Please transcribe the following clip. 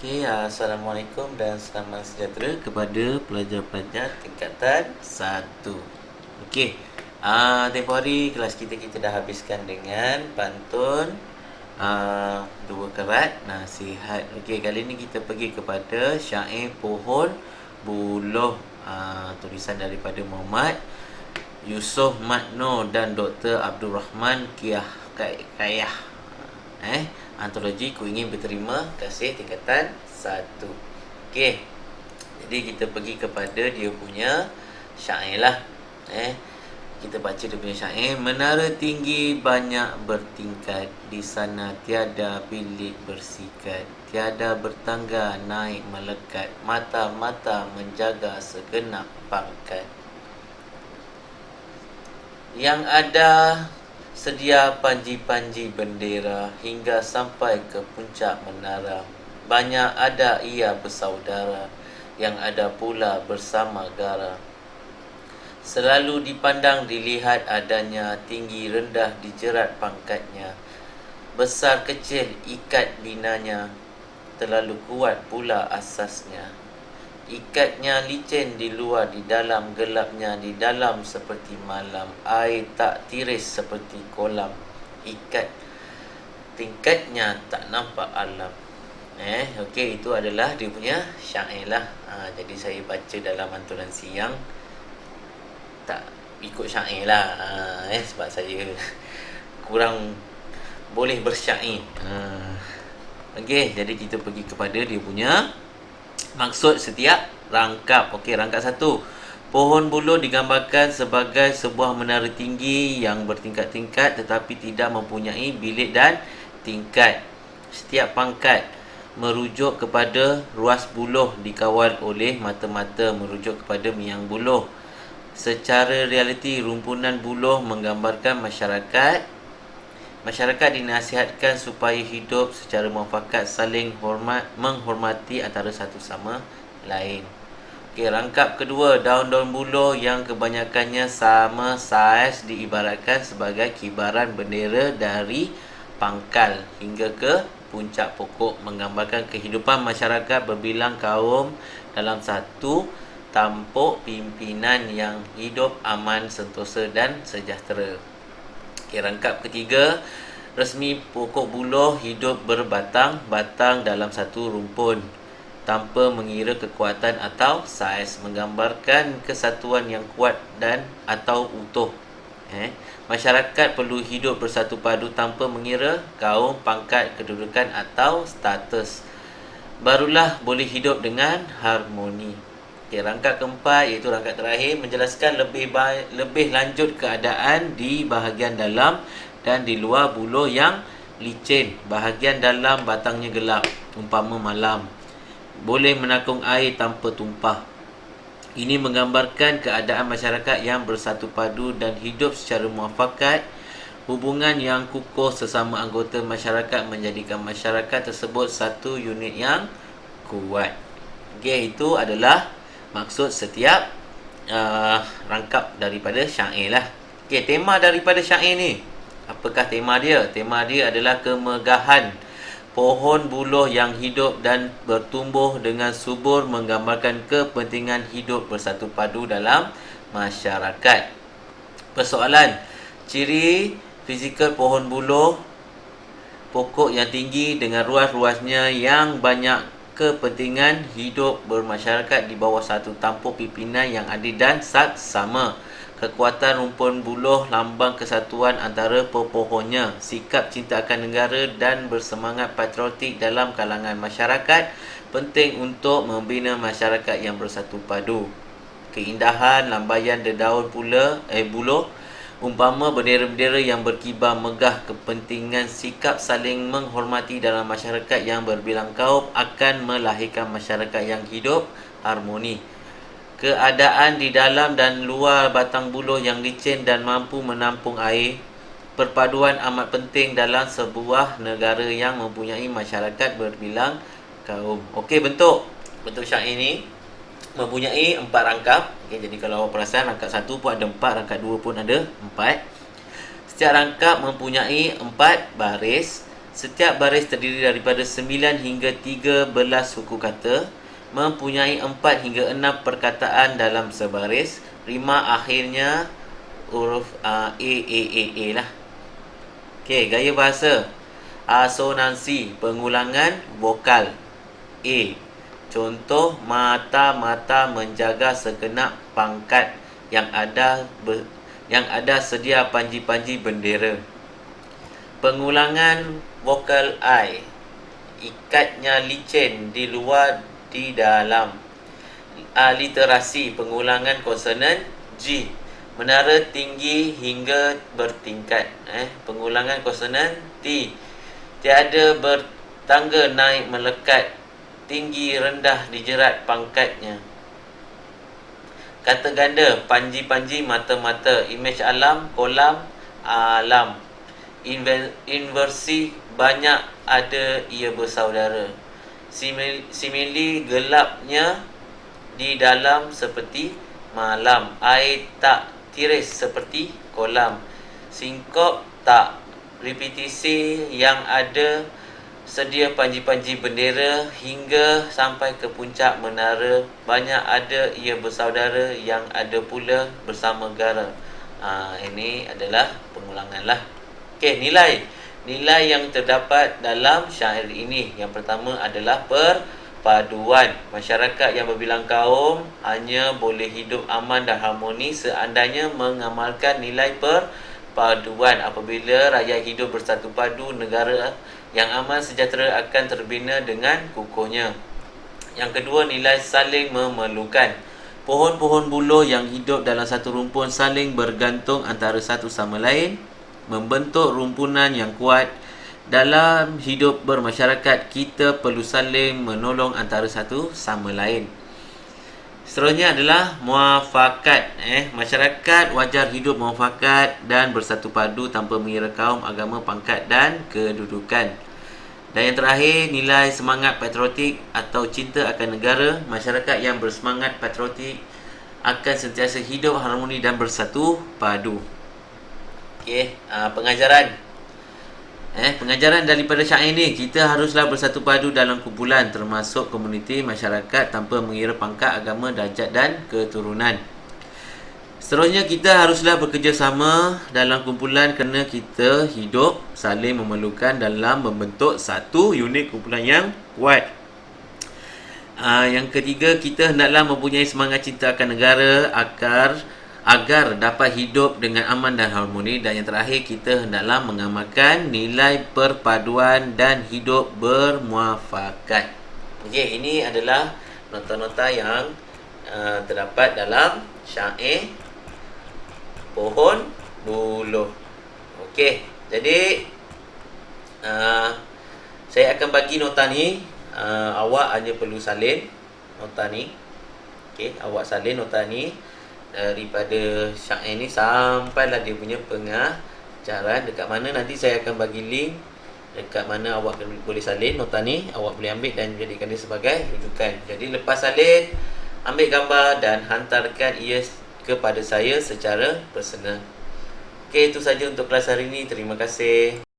Assalamualaikum dan selamat sejahtera kepada pelajar-pelajar tingkatan 1. Okey, tempoh hari kelas kita dah habiskan dengan pantun dua kerat nasihat. Okey, kali ni kita pergi kepada syair Pohon Buluh, tulisan daripada Muhammad Yusof Matno dan Dr. Abdul Rahman Kayah. Antologi Ku Ingin Berterima Kasih tingkatan 1. Okey. Jadi kita pergi kepada dia punya syair lah. Kita baca dia punya syair. Menara tinggi banyak bertingkat, di sana tiada bilik bersikat, tiada bertangga naik melekat, mata-mata menjaga segenap pangkat. Yang ada sedia panji-panji bendera hingga sampai ke puncak menara. Banyak ada ia bersaudara, yang ada pula bersama gara. Selalu dipandang dilihat adanya, tinggi rendah dijerat pangkatnya. Besar kecil ikat binanya, terlalu kuat pula asasnya. Ikatnya licin di luar, di dalam gelapnya, di dalam seperti malam. Air tak tiris seperti kolam, tingkatnya tak nampak alam. Okey, itu adalah dia punya syair lah. Jadi saya baca dalam anturan siang, tak ikut syair lah. Sebab saya kurang boleh bersyair. Okey, jadi kita pergi kepada dia punya maksud setiap rangkap. Okey, rangkap 1. Pohon buluh digambarkan sebagai sebuah menara tinggi yang bertingkat-tingkat tetapi tidak mempunyai bilik dan tingkat. Setiap pangkat merujuk kepada ruas buluh dikawal oleh mata-mata merujuk kepada miang buluh. Secara realiti, rumpunan buluh menggambarkan masyarakat. Masyarakat dinasihatkan supaya hidup secara muafakat, saling menghormati antara satu sama lain. Okey, rangkap kedua. Daun-daun buluh yang kebanyakannya sama saiz diibaratkan sebagai kibaran bendera dari pangkal hingga ke puncak pokok, menggambarkan kehidupan masyarakat berbilang kaum dalam satu tampuk pimpinan yang hidup aman, sentosa dan sejahtera. Rangkap ketiga. Resmi pokok buluh hidup berbatang-batang dalam satu rumpun tanpa mengira kekuatan atau saiz, menggambarkan kesatuan yang kuat dan atau utuh. Masyarakat perlu hidup bersatu padu tanpa mengira kaum, pangkat, kedudukan atau status. Barulah boleh hidup dengan harmoni. Rangkap keempat, iaitu rangkap terakhir, menjelaskan lebih lanjut keadaan di bahagian dalam dan di luar buluh yang licin. Bahagian dalam batangnya gelap, umpama malam, boleh menakung air tanpa tumpah. Ini menggambarkan keadaan masyarakat yang bersatu padu dan hidup secara muafakat. Hubungan yang kukuh sesama anggota masyarakat menjadikan masyarakat tersebut satu unit yang kuat. Okey, itu adalah maksud setiap rangkap daripada syair lah. Okey, tema daripada syair ni, apakah tema dia? Tema dia adalah kemegahan pohon buluh yang hidup dan bertumbuh dengan subur, menggambarkan kepentingan hidup bersatu padu dalam masyarakat. Persoalan, ciri fizikal pohon buluh: pokok yang tinggi dengan ruas-ruasnya yang banyak, kepentingan hidup bermasyarakat di bawah satu tampuk pimpinan yang adil dan saksama. Kekuatan rumpun buluh lambang kesatuan antara pepohonnya. Sikap cinta akan negara dan bersemangat patriotik dalam kalangan masyarakat penting untuk membina masyarakat yang bersatu padu. Keindahan lambaian dedaun buluh umpama bendera-bendera yang berkibar megah. Kepentingan sikap saling menghormati dalam masyarakat yang berbilang kaum akan melahirkan masyarakat yang hidup harmoni. Keadaan di dalam dan luar batang buluh yang licin dan mampu menampung air. Perpaduan amat penting dalam sebuah negara yang mempunyai masyarakat berbilang kaum. Okey, bentuk syair ini mempunyai 4 rangkap. Jadi kalau awak perasan, rangkap 1 pun ada 4, rangkap 2 pun ada 4. Setiap rangkap mempunyai 4 baris. Setiap baris terdiri daripada 9 hingga 13 suku kata, mempunyai 4 hingga 6 perkataan dalam sebaris. Rima akhirnya huruf A lah. Okey, gaya bahasa. Asonansi, pengulangan vokal A. Contoh, mata-mata menjaga segenap pangkat yang ada sedia panji-panji bendera. Pengulangan vokal I. Ikatnya licin di luar di dalam. Literasi, pengulangan konsonan G. Menara tinggi hingga bertingkat. Pengulangan konsonan T. Tiada bertangga naik melekat, tinggi rendah dijerat pangkatnya. Kata ganda, panji-panji, mata-mata. Imej alam, kolam, alam. Inversi, banyak ada ia bersaudara. Simili, gelapnya di dalam seperti malam. Air tak tiris seperti kolam. Singkop, tak. Repetisi, yang ada sedia panji-panji bendera hingga sampai ke puncak menara. Banyak ada ia bersaudara, yang ada pula bersama gara. Ini adalah pengulangan lah. Okey, nilai yang terdapat dalam syair ini. Yang pertama adalah perpaduan. Masyarakat yang berbilang kaum hanya boleh hidup aman dan harmoni seandainya mengamalkan nilai perpaduan. Apabila rakyat hidup bersatu padu, negara yang aman sejahtera akan terbina dengan kukuhnya. Yang kedua, nilai saling memerlukan. Pohon-pohon buluh yang hidup dalam satu rumpun saling bergantung antara satu sama lain, membentuk rumpunan yang kuat. Dalam hidup bermasyarakat, kita perlu saling menolong antara satu sama lain. Seterusnya adalah muafakat. Masyarakat wajar hidup muafakat dan bersatu padu tanpa mengira kaum, agama, pangkat dan kedudukan. Dan yang terakhir, nilai semangat patriotik atau cinta akan negara. Masyarakat yang bersemangat patriotik akan sentiasa hidup harmoni dan bersatu padu. Okey, pengajaran. Pengajaran daripada syair ini, kita haruslah bersatu padu dalam kumpulan termasuk komuniti masyarakat tanpa mengira pangkat, agama, darjat dan keturunan. Seterusnya, kita haruslah bekerjasama dalam kumpulan kerana kita hidup saling memerlukan dalam membentuk satu unit kumpulan yang kuat. Yang ketiga, kita hendaklah mempunyai semangat cinta akan negara agar dapat hidup dengan aman dan harmoni. Dan yang terakhir, kita hendaklah mengamalkan nilai perpaduan dan hidup bermuafakat. Okey, ini adalah nota-nota yang terdapat dalam syair Pohon Buluh. Okey, jadi saya akan bagi nota ni. Awak hanya perlu salin nota ni. Okey, awak salin nota ni daripada syair ni sampailah dia punya pengajaran. Dekat mana nanti saya akan bagi link dekat mana awak boleh salin nota ni. Awak boleh ambil dan jadikan dia sebagai rujukan. Jadi lepas salin, ambil gambar dan hantarkan ia kepada saya secara personal. Okey, itu saja untuk kelas hari ini. Terima kasih.